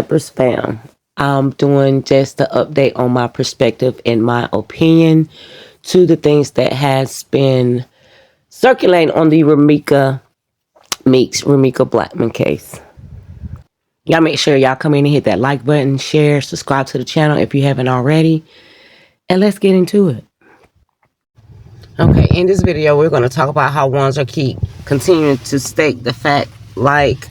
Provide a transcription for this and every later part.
Spam. I'm doing just the update on my perspective and my opinion to the things that has been circulating on the Romeca Meeks Romeca Blackmon case. Y'all make sure y'all come in and hit that like button, share, subscribe to the channel if you haven't already, and let's get into it. Okay, in this video, we're going to talk about how ones are keep continuing to state the fact like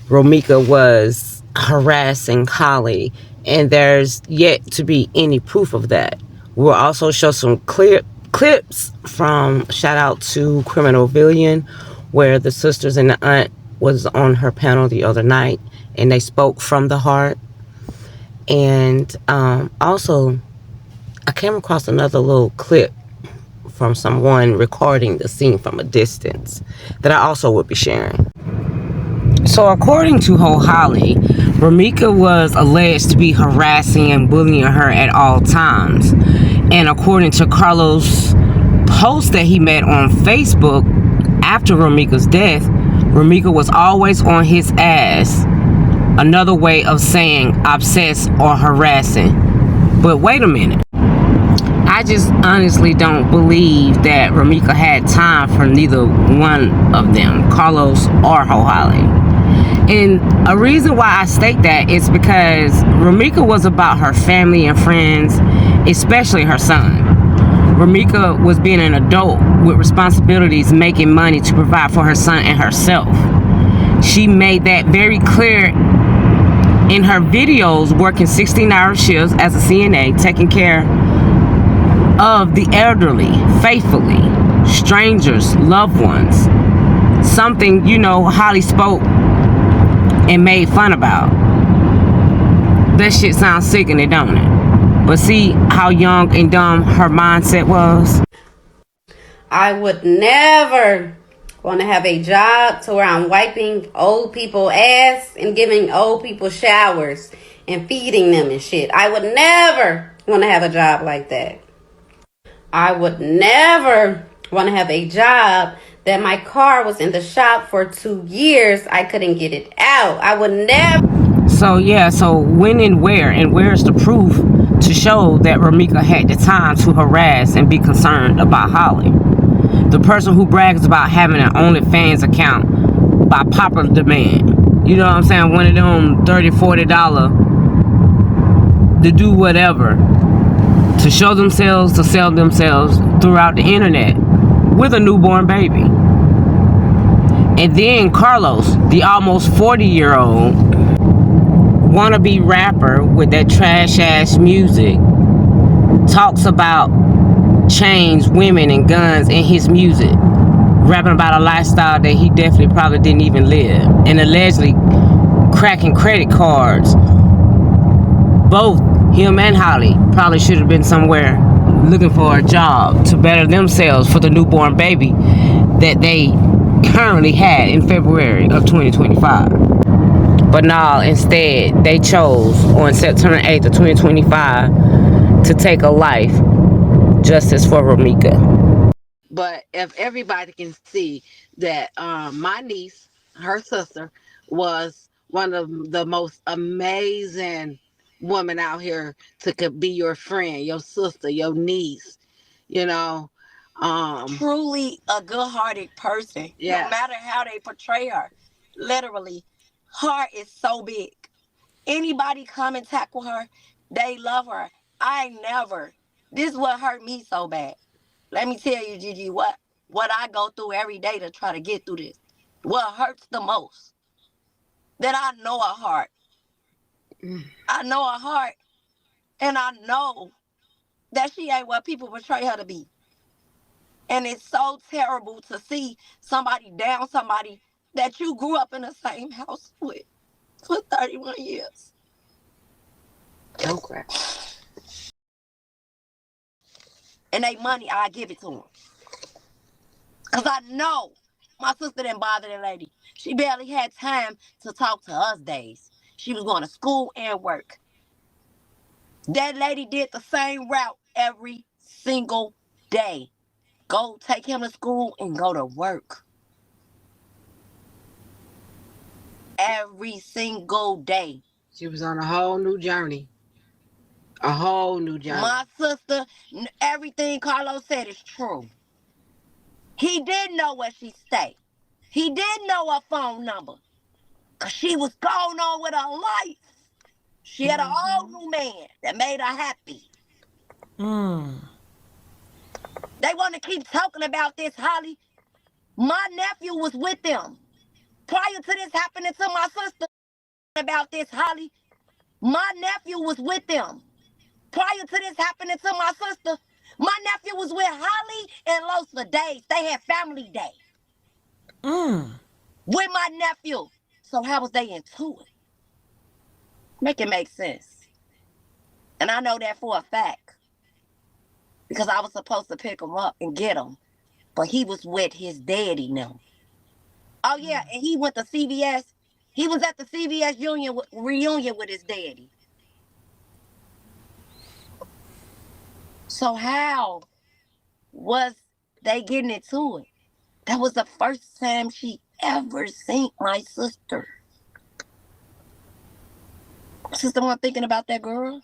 Romeca was harassing Holly, and there's yet to be any proof of that. We'll also show some clear clips from shout out to Criminal Billion, where the sisters and the aunt was on her panel the other night, and they spoke from the heart. And also, I came across another little clip from someone recording the scene from a distance that I also will be sharing. So according to Holly, Romeca was alleged to be harassing and bullying her at all times. And according to Carlos' post that he made on Facebook after Romeca's death, Romeca was always on his ass. Another way of saying obsessed or harassing. But wait a minute. I just honestly don't believe that Romeca had time for neither one of them, Carlos or Holly. And a reason why I state that is because Romeca was about her family and friends, especially her son. Romeca was being an adult with responsibilities, making money to provide for her son and herself. She made that very clear in her videos, working 16-hour shifts as a CNA, taking care of the elderly, faithfully, strangers, loved ones. Something, Holly spoke and made fun about. That shit sounds sickening, don't it? But see how young and dumb her mindset was? I would never want to have a job to where I'm wiping old people ass and giving old people showers and feeding them and shit. I would never want to have a job like that. I would never want to have a job that my car was in the shop for 2 years. I couldn't get it out. I would never. So when and where's the proof to show that Romeca had the time to harass and be concerned about Holly? The person who brags about having an OnlyFans account by popular demand. You know what I'm saying? One of them $30, $40 to do whatever. To show themselves, to sell themselves throughout the internet with a newborn baby. And then Carlos, the almost 40-year-old wannabe rapper with that trash ass music, talks about chains, women, and guns in his music, rapping about a lifestyle that he definitely probably didn't even live, and allegedly cracking credit cards. Both him and Holly probably should have been somewhere looking for a job to better themselves for the newborn baby that they currently had in February of 2025. But no, instead, they chose on September 8th of 2025 to take a life. Justice for Romeca. But if everybody can see that my niece, her sister, was one of the most amazing women out here to could be your friend, your sister, your niece, you know. Truly a good-hearted person. Yes. No matter how they portray her. Literally, heart is so big. Anybody come and tackle her, they love her. This is what hurt me so bad. Let me tell you, Gigi, what I go through every day to try to get through this. What hurts the most, that I know her heart. I know her heart, and I know that she ain't what people portray her to be. And it's so terrible to see somebody down somebody that you grew up in the same house with for 31 years. Don't cry. And they money, I give it to them. Because I know my sister didn't bother that lady. She barely had time to talk to us days. She was going to school and work. That lady did the same route every single day. Go take him to school and go to work. Every single day. She was on a whole new journey. A whole new journey. My sister, everything Carlos said is true. He did know where she stayed. He did know her phone number. Cause she was going on with her life. She had a whole new man that made her happy. They want to keep talking about this, Holly. My nephew was with them. Prior to this happening to my sister, about this, Holly. My nephew was with them. Prior to this happening to my sister, my nephew was with Holly and Los for days. They had family day with my nephew. So how was they into it? Make it make sense. And I know that for a fact. Because I was supposed to pick him up and get him. But he was with his daddy now. Oh yeah, and he went to CVS. He was at the CVS reunion with his daddy. So how was they getting into it? That was the first time she ever seen my sister. My sister wasn't thinking about that girl.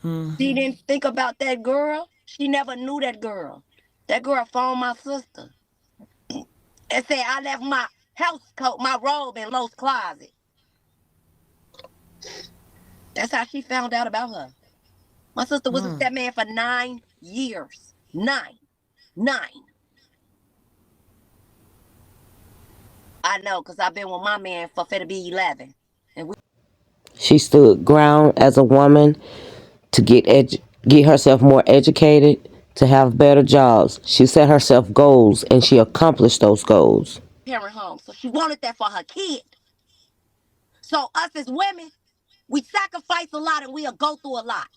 She didn't think about that girl. She never knew that girl. That girl phoned my sister and said, I left my house coat, my robe in Lo's closet. That's how she found out about her. My sister was with that man for 9 years. 9. I know, because I've been with my man for to be 11. And She stood ground as a woman to get herself more educated, to have better jobs. She set herself goals and she accomplished those goals. parent home. So she wanted that for her kid. So us as women, we sacrifice a lot and we'll go through a lot.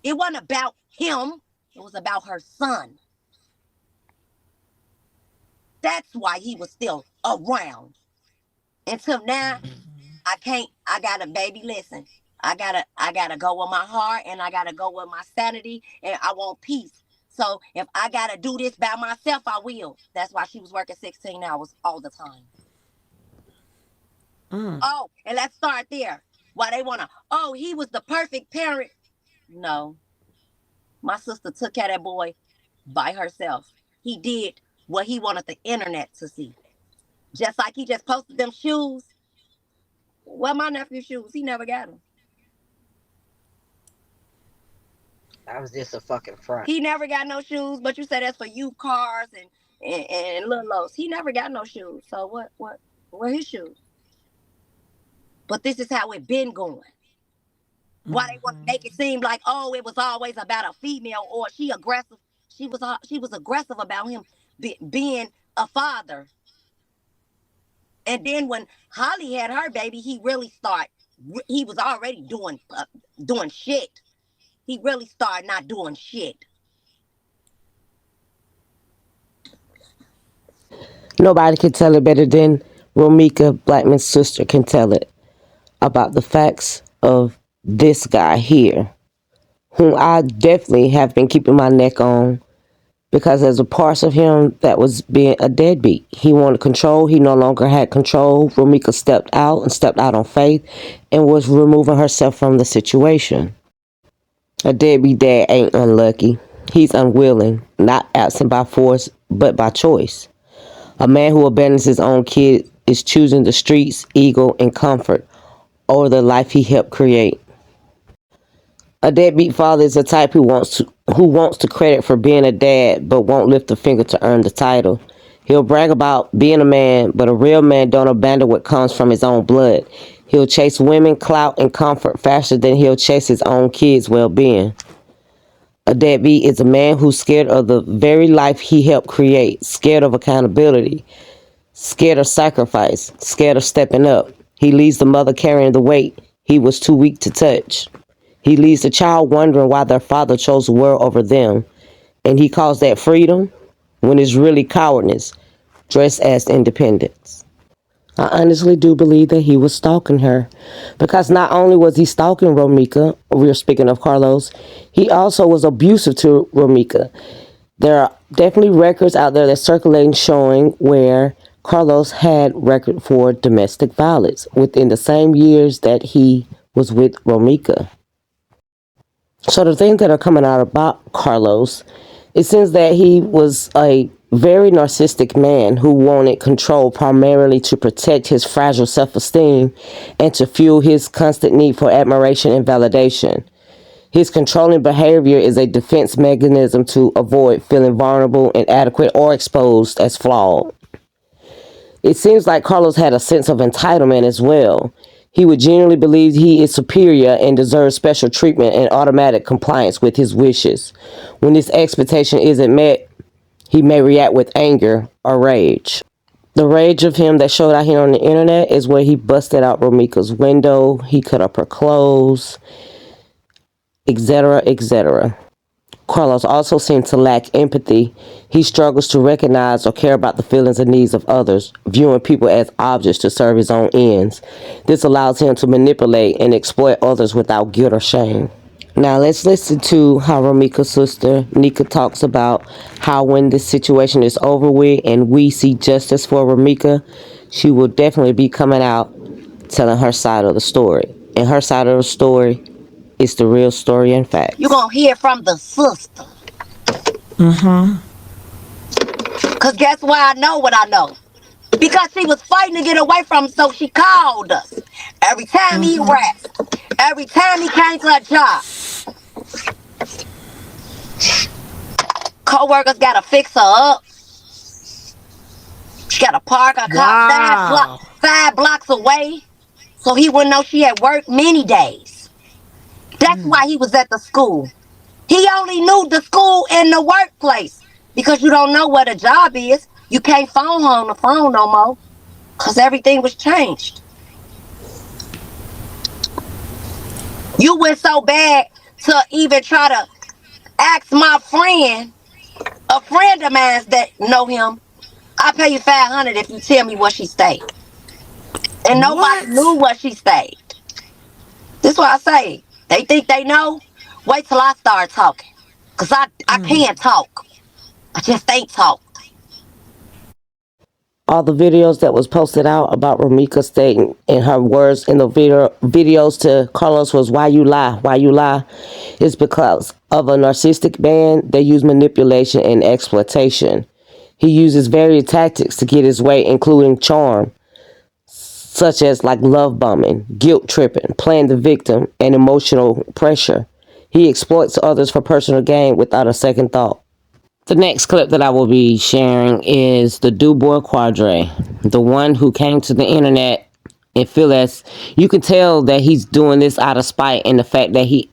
It wasn't about him. It was about her son. That's why he was still around. Until now, I gotta, baby, listen. I gotta go with my heart and I gotta go with my sanity and I want peace. So if I gotta do this by myself, I will. That's why she was working 16 hours all the time. Oh, and let's start there. Why they wanna, oh, he was the perfect parent. No. My sister took care of that boy by herself. He did what he wanted the internet to see. Just like he just posted them shoes. Well, my nephew's shoes, he never got them. That was just a fucking front. He never got no shoes, but you said that's for you cars and little lows. He never got no shoes. So where his shoes? But this is how it been going. Why they want to make it seem like, oh, it was always about a female or she aggressive. She was aggressive about him being a father. And then when Holly had her baby, he was already doing shit. He really started not doing shit. Nobody can tell it better than Romeca, Blackmon's sister, can tell it about the facts of this guy here, whom I definitely have been keeping my neck on because there's a part of him that was being a deadbeat. He wanted control. He no longer had control. Romeca stepped out on faith and was removing herself from the situation. A deadbeat dad ain't unlucky. He's unwilling, not absent by force, but by choice. A man who abandons his own kid is choosing the streets, ego, and comfort over the life he helped create. A deadbeat father is the type who wants the credit for being a dad, but won't lift a finger to earn the title. He'll brag about being a man, but a real man don't abandon what comes from his own blood. He'll chase women, clout, and comfort faster than he'll chase his own kids' well-being. A deadbeat is a man who's scared of the very life he helped create, scared of accountability, scared of sacrifice, scared of stepping up. He leaves the mother carrying the weight he was too weak to touch. He leaves the child wondering why their father chose the world over them. And he calls that freedom when it's really cowardice, dressed as independence. I honestly do believe that he was stalking her. Because not only was he stalking Romeca, we're speaking of Carlos, he also was abusive to Romeca. There are definitely records out there that circulating showing where Carlos had record for domestic violence within the same years that he was with Romeca. So the things that are coming out about Carlos, it seems that he was a very narcissistic man who wanted control primarily to protect his fragile self-esteem and to fuel his constant need for admiration and validation. His controlling behavior is a defense mechanism to avoid feeling vulnerable, inadequate, or exposed as flawed. It seems like Carlos had a sense of entitlement as well. He would genuinely believe he is superior and deserves special treatment and automatic compliance with his wishes. When this expectation isn't met, he may react with anger or rage. The rage of him that showed out here on the internet is where he busted out Romeca's window, he cut up her clothes, etc., etc. Carlos also seems to lack empathy. He struggles to recognize or care about the feelings and needs of others, viewing people as objects to serve his own ends. This allows him to manipulate and exploit others without guilt or shame. Now let's listen to how Romeca's sister Nika talks about how when this situation is over with and we see justice for Romeca, she will definitely be coming out telling her side of the story. And her side of the story is the real story and facts. You gonna hear from the sister. Cause guess why I know what I know? Because she was fighting to get away from him, so she called us. Every time he harassed, every time he came to her job, co-workers gotta fix her up. She gotta park her car 5 blocks away, so he wouldn't know she had worked many days. That's why he was at the school. He only knew the school and the workplace. Because you don't know what a job is. You can't phone her on the phone no more. Because everything was changed. You went so bad to even try to ask my friend, a friend of mine that know him, I'll pay you $500 if you tell me where she stayed. And nobody knew where she stayed. This is why I say, they think they know. Wait till I start talking. Because I can't talk. I just ain't talk. All the videos that was posted out about Romeca stating in her words in the videos to Carlos was why you lie, is because of a narcissistic man that use manipulation and exploitation. He uses various tactics to get his way, including charm, such as like love bombing, guilt tripping, playing the victim, and emotional pressure. He exploits others for personal gain without a second thought. The next clip that I will be sharing is the Dubois Quadre, the one who came to the internet and feel as you can tell that he's doing this out of spite and the fact that he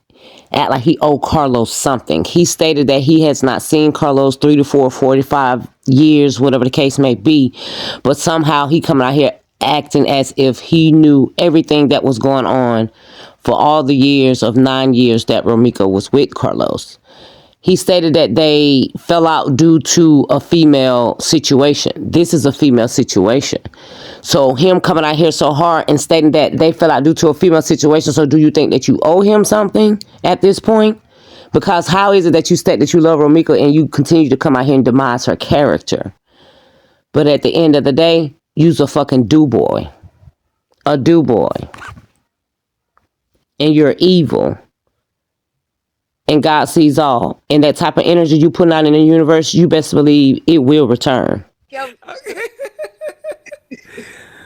act like he owed Carlos something. He stated that he has not seen Carlos 3 to 4, 45 years, whatever the case may be, but somehow he coming out here acting as if he knew everything that was going on for all the years of 9 years that Romeca was with Carlos. He stated that they fell out due to a female situation. This is a female situation. So him coming out here so hard and stating that they fell out due to a female situation. So do you think that you owe him something at this point? Because how is it that you state that you love Romeca and you continue to come out here and demise her character? But at the end of the day, you's a fucking do-boy. A do-boy. And you're evil. And God sees all. And that type of energy you put out in the universe, you best believe it will return.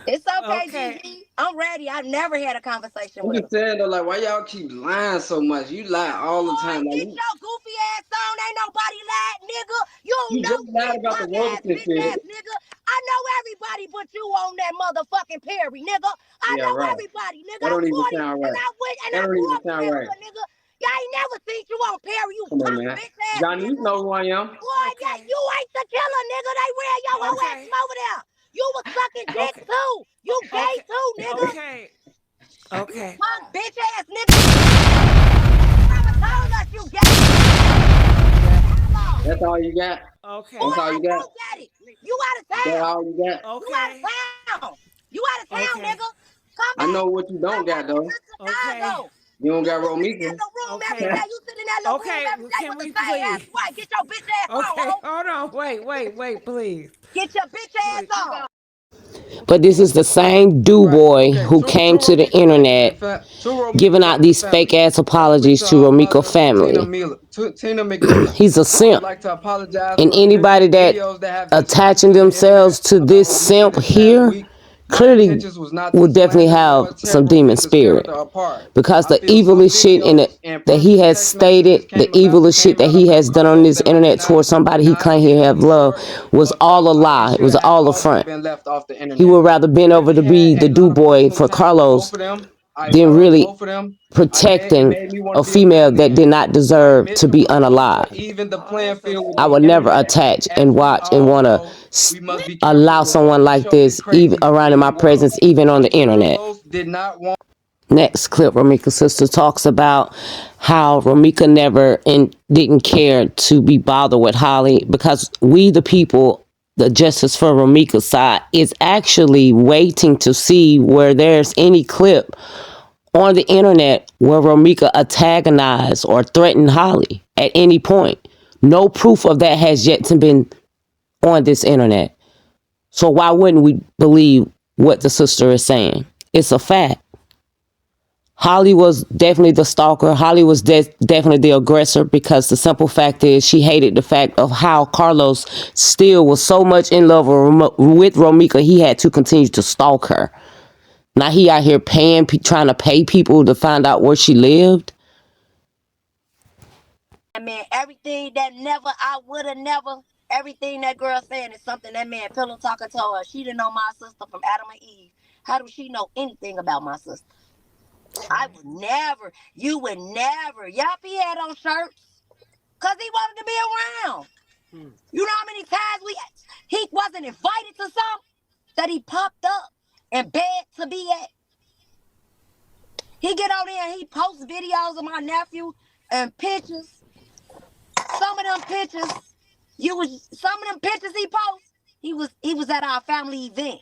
It's okay, Gigi. I'm ready. I've never had a conversation I'm with him. just saying though, like, why y'all keep lying so much? You lie all the time. Like, Get your goofy ass on. Ain't nobody lied, nigga. You don't you know just lied shit, about the punk ass, Romeca bitch shit. ass nigga. I know everybody but you on that motherfucking Perry, nigga. I Yeah, know right. everybody, nigga. That I'm don't even 40 sound and right. I went and That I don't grew even up in sound right. America, nigga. Y'all ain't never seen you on Perry, you Come on, punk man. bitch ass Johnny, you nigga. know who I am. Boy, that you ain't the killer, nigga. They ran your whole ass from over there. You was sucking dick too. You gay too, nigga. Punk bitch ass nigga. Mama told us you gay. Hello. That's all you got? Boy, That's all I you got? do get it. You out of That's town. all you got? You out of town. You out of town, nigga. Come I back. know what you don't Come back got, though. to Chicago. You don't You got was sitting in Romeca. that little room every day. You sitting in that little room every day with the same ass wife. Get your bitch ass on, ho. Get your bitch ass on. But this is the same do Right. boy Okay. who To came to the internet giving out these fake family. ass Right quick apologies to to her Romeca mother, family. Tina McMillan. He's a I would simp. like to apologize And for the anybody that videos that have been attaching circulating on the themselves internet to about this Romeca simp this past here week. My clearly intentions was not will to definitely slander have nor tear some demon Romeca's spirit. character apart. Because I the feel some evilest shit videos and that he personal has text messages stated, the evilest shit came that out he about has done on Carlos this that was internet towards somebody he not claimed he have evenly love served, was but all a felt like it lie. It should was have all a also front. been left off the He internet. would rather been over Really to had be the a do lot of boy personal for time with both Carlos of them. I than love really both of them. It protecting made me want a to be a female family that did man. not So I deserve admit to to be Roma to unalived. even the playing field with I the would never internet. attach As and we watch and all want to know, we must be allow careful with what someone we like show this this even crazy around in my digital world. presence, even on the Gigi internet. Carlos did not want. Next clip, Romeca's sister talks about how Romeca never and didn't care to be bothered with Holly because we, the people, the Justice for Romeca's side, is actually waiting to see where there's any clip on the internet where Romeca antagonized or threatened Holly at any point. No proof of that has yet to been on this internet. So why wouldn't we believe what the sister is saying? It's a fact. Holly was definitely the stalker. Holly was definitely the aggressor because the simple fact is she hated the fact of how Carlos still was so much in love with Romeca, he had to continue to stalk her. Now he out here trying to pay people to find out where she lived. That man, everything that never, I would have never, everything that girl saying is something that man pillow talker told her. She didn't know my sister from Adam and Eve. How does she know anything about my sister? I would never, you would never. Yappy had on shirts because he wanted to be around. You know how many times he wasn't invited to some that he popped up and begged to be at? He get on there and he posts videos of my nephew and pictures. Some of them pictures, some of them pictures he posts, he was at our family event.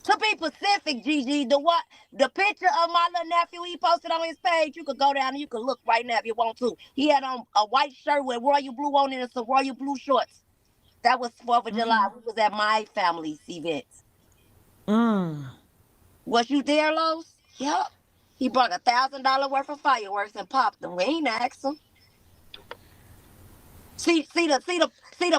To be specific, Gigi, the picture of my little nephew he posted on his page, you could go down and you could look right now if you want to. He had on a white shirt with royal blue on it and some royal blue shorts. That was 4th of July. We was at my family's event. Was you there, Los? Yep. He brought $1,000 worth of fireworks and popped them. We ain't asked him. See the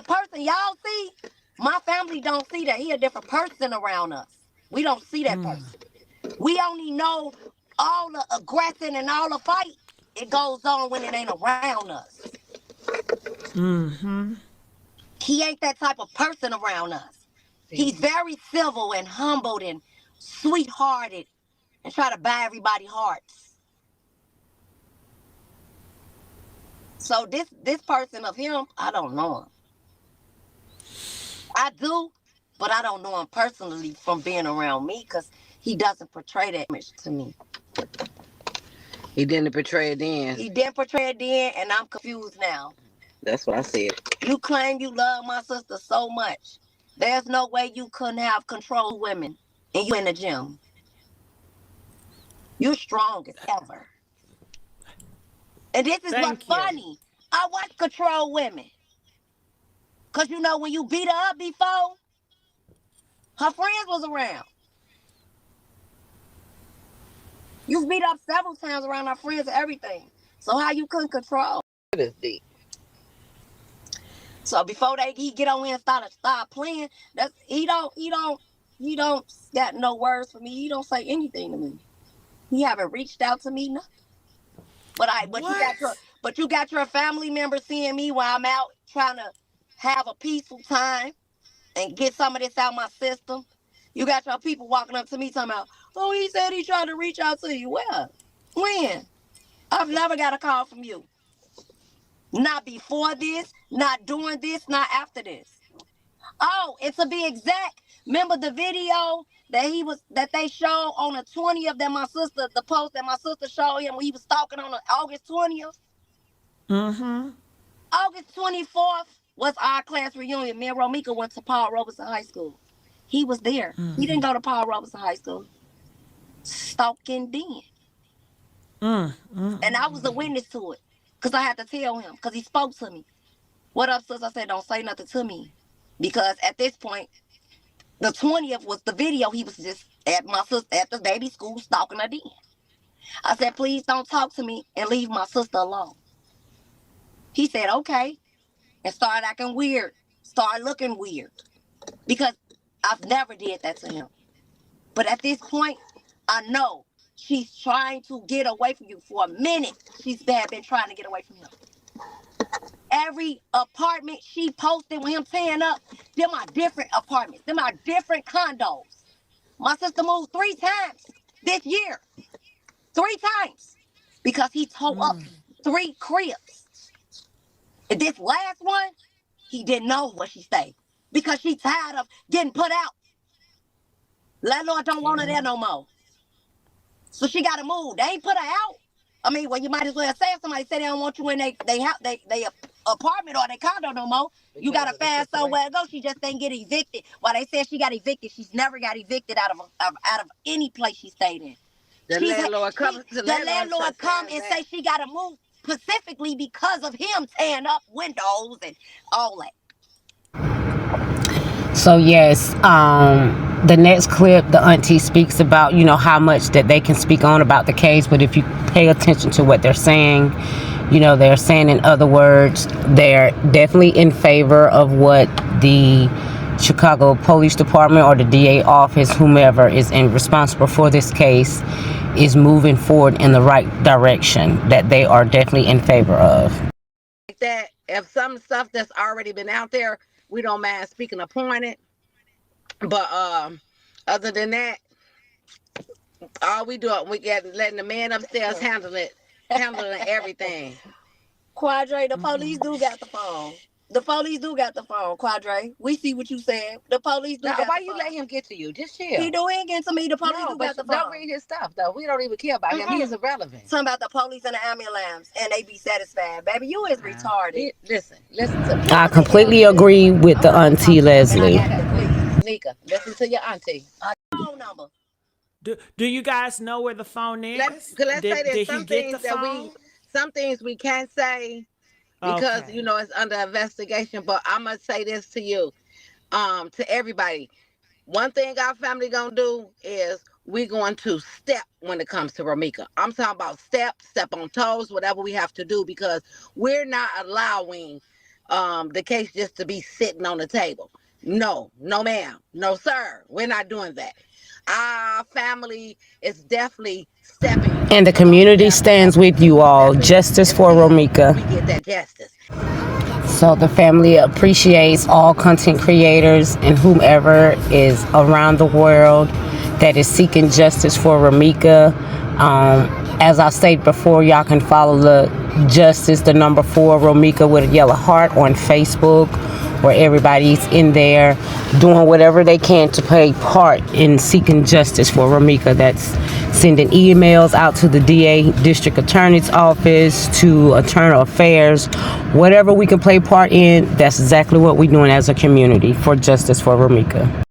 person y'all see. My family don't see that. He a different person around us. We don't see that person. We only know all the aggression and all the fight. It goes on when it ain't around us. He ain't that type of person around us. He's very civil and humbled and sweethearted and try to buy everybody hearts. So this person of him, I don't know him. I do, but I don't know him personally from being around me because he doesn't portray that image to me. He didn't portray it then. He didn't portray it then, and I'm confused now. That's what I said. You claim you love my sister so much. There's no way you couldn't have controlled women and you in the gym. You're strong as ever. And this is what's funny. I watch control women. Because you know when you beat her up before, her friends was around. You beat up several times around her friends and everything. So how you couldn't control? It is deep. So before he get on here and start playing, he don't got no words for me. He don't say anything to me. He haven't reached out to me, nothing. But you got your family members seeing me while I'm out trying to have a peaceful time and get some of this out my system. You got your people walking up to me talking about, oh, he said he tried to reach out to you. Where? When? I've never got a call from you. Not before this, not during this, not after this. Oh, and to be exact, remember the video that they showed on the 20th that my sister, the post that my sister showed him when he was stalking on the August 20th? August 24th was our class reunion. Me and Romeca went to Paul Robeson High School. He was there. He didn't go to Paul Robeson High School. Stalking then. And I was a witness to it. Because I had to tell him. Because he spoke to me. What up, sis? I said, don't say nothing to me. Because at this point, The 20th was the video. He was just at my sister at the baby school stalking her then. I said, please don't talk to me and leave my sister alone. He said, okay, and started acting weird, started looking weird, because I've never did that to him. But at this point, I know she's trying to get away from you. For a minute, she's been trying to get away from him. Every apartment she posted with him tearing up, them are different apartments. Them are different condos. My sister moved 3 times this year. 3 times. Because he tore up 3 cribs. And this last one, he didn't know where she stayed. Because she tired of getting put out. Landlord don't want her there no more. So she got to move. They ain't put her out. I mean, well, you might as well say if somebody say they don't want you in they apartment or their condo no more. You got to find somewhere to go. She just ain't get evicted. While they said she got evicted, she's never got evicted out of any place she stayed in. The landlord come and say she got to move specifically because of him tearing up windows and all that. So yes, the next clip, the auntie speaks about, how much that they can speak on about the case, but if you pay attention to what they're saying, they're saying, in other words, they're definitely in favor of what the Chicago Police Department or the DA office, whomever is responsible for this case, is moving forward in the right direction, that they are definitely in favor of. Like that, if some stuff that's already been out there, we don't mind speaking upon it. But other than that, all we do, we get letting the man upstairs handling everything. Quadre, the police do got the phone. The police do got the phone, Quadre. We see what you said. The police do got the phone. Why you let him get to you? Just chill. He do ain't getting to me. The police do got the phone. Don't read his stuff, though. We don't even care about him. He is irrelevant. Talking about the police and the ambulance, and they be satisfied. Baby, you is retarded. Listen to me. I completely agree with the auntie Leslie. Nika, listen to your auntie. Phone number. Do you guys know where the phone is? Let's say there's some things we can't say because it's under investigation. But I'm gonna say this to you, to everybody. One thing our family gonna do is we're going to step when it comes to Romeca. I'm talking about step on toes, whatever we have to do, because we're not allowing the case just to be sitting on the table. No, ma'am, no, sir. We're not doing that. Our family is definitely stepping. And the community stands with you all. Justice for Romeca. We get that justice. So the family appreciates all content creators and whomever is around the world that is seeking justice for Romeca. As I stated before, y'all can follow the Justice, the number 4 Romeca with a yellow heart on Facebook, where everybody's in there doing whatever they can to play part in seeking justice for Romeca. That's sending emails out to the DA, District Attorney's Office, to Internal Affairs, whatever we can play part in. That's exactly what we're doing as a community for justice for Romeca.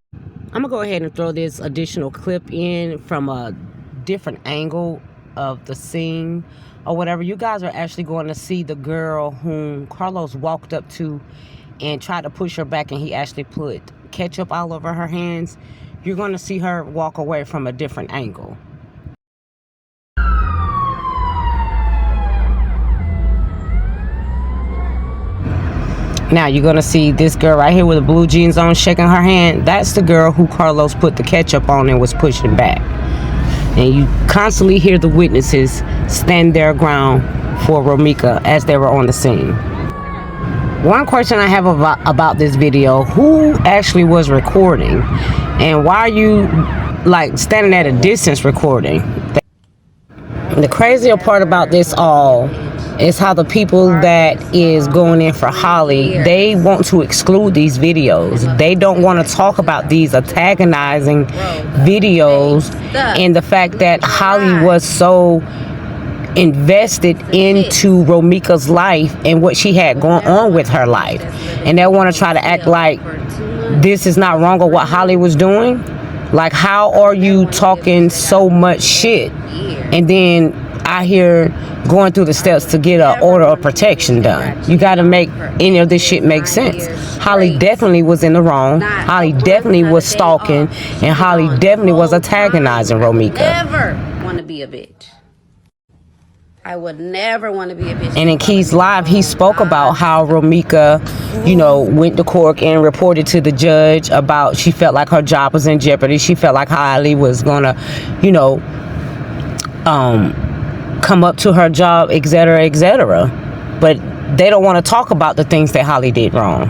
I'm gonna go ahead and throw this additional clip in from a different angle of the scene or whatever. You guys are actually going to see the girl whom Carlos walked up to and tried to push her back, and he actually put ketchup all over her hands. You're going to see her walk away from a different angle. Now you're going to see this girl right here with the blue jeans on shaking her hand. That's the girl who Carlos put the ketchup on and was pushing back. And you constantly hear the witnesses stand their ground for Romeca as they were on the scene. One question I have about this video: who actually was recording, and why are you standing at a distance recording? The crazier part about this all is how the people that is going in for Holly, they want to exclude these videos. They don't want to talk about these antagonizing videos, and the fact that Holly was so invested into Romeca's life and what she had going on with her life, and they want to try to act like this is not wrong or what Holly was doing. Like, how are you talking so much shit and then out here going through the steps to get an order of protection done. You got to make any of this shit make sense. Holly definitely was in the wrong. Holly definitely was stalking, and Holly definitely was antagonizing Romeca. Never want to be a bitch. I would never want to be a bitch. And in Key's Live, he spoke about how Romeca, went to court and reported to the judge about she felt like her job was in jeopardy. She felt like Holly was gonna, come up to her job, etc., etc. But they don't want to talk about the things that Holly did wrong.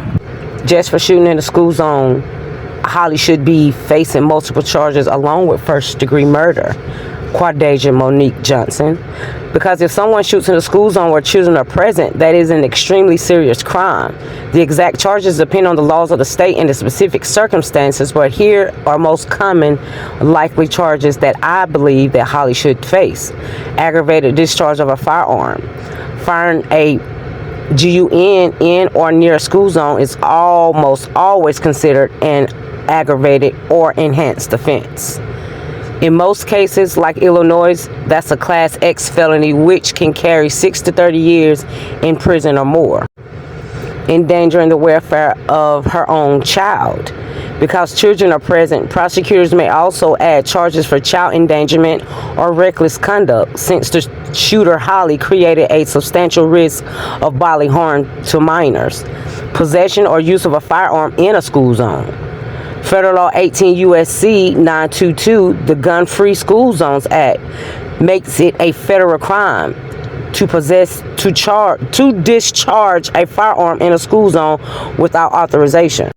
Just for shooting in the school zone, Holly should be facing multiple charges along with first-degree murder. Quadeja Monique Johnson. Because if someone shoots in a school zone where children are present, that is an extremely serious crime. The exact charges depend on the laws of the state and the specific circumstances, but here are most common likely charges that I believe that Holly should face. Aggravated discharge of a firearm. Firing a gun in or near a school zone is almost always considered an aggravated or enhanced offense. In most cases, like Illinois, that's a Class X felony which can carry 6 to 30 years in prison or more. Endangering the welfare of her own child. Because children are present, prosecutors may also add charges for child endangerment or reckless conduct, since the shooter Holly created a substantial risk of bodily harm to minors. Possession or use of a firearm in a school zone. Federal Law 18 U.S.C. 922, the Gun-Free School Zones Act, makes it a federal crime to discharge a firearm in a school zone without authorization.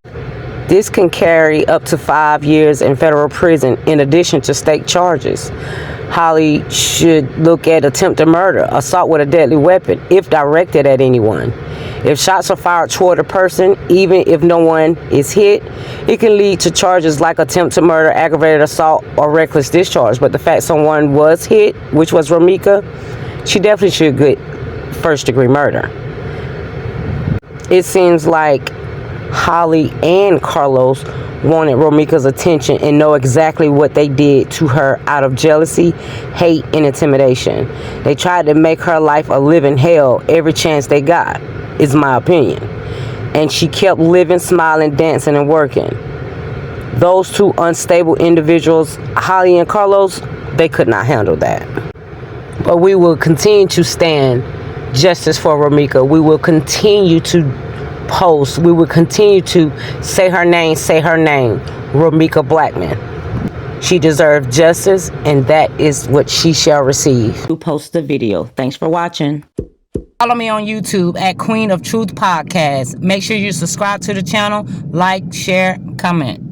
This can carry up to 5 years in federal prison in addition to state charges. Holly should look at attempted murder, assault with a deadly weapon, if directed at anyone. If shots are fired toward a person, even if no one is hit, it can lead to charges like attempted murder, aggravated assault, or reckless discharge. But the fact someone was hit, which was Romeca, she definitely should get first-degree murder. It seems like Holly and Carlos wanted Romeca's attention and know exactly what they did to her out of jealousy, hate, and intimidation. They tried to make her life a living hell every chance they got, is my opinion. And she kept living, smiling, dancing, and working. Those two unstable individuals, Holly and Carlos, they could not handle that. But we will continue to stand justice for Romeca. We will continue to post. We will continue to say her name, Romeca Blackmon. She deserves justice, and that is what she shall receive. Who post the video. Thanks for watching. Follow me on YouTube at Queen of Truth Podcast. Make sure you subscribe to the channel, like, share, comment.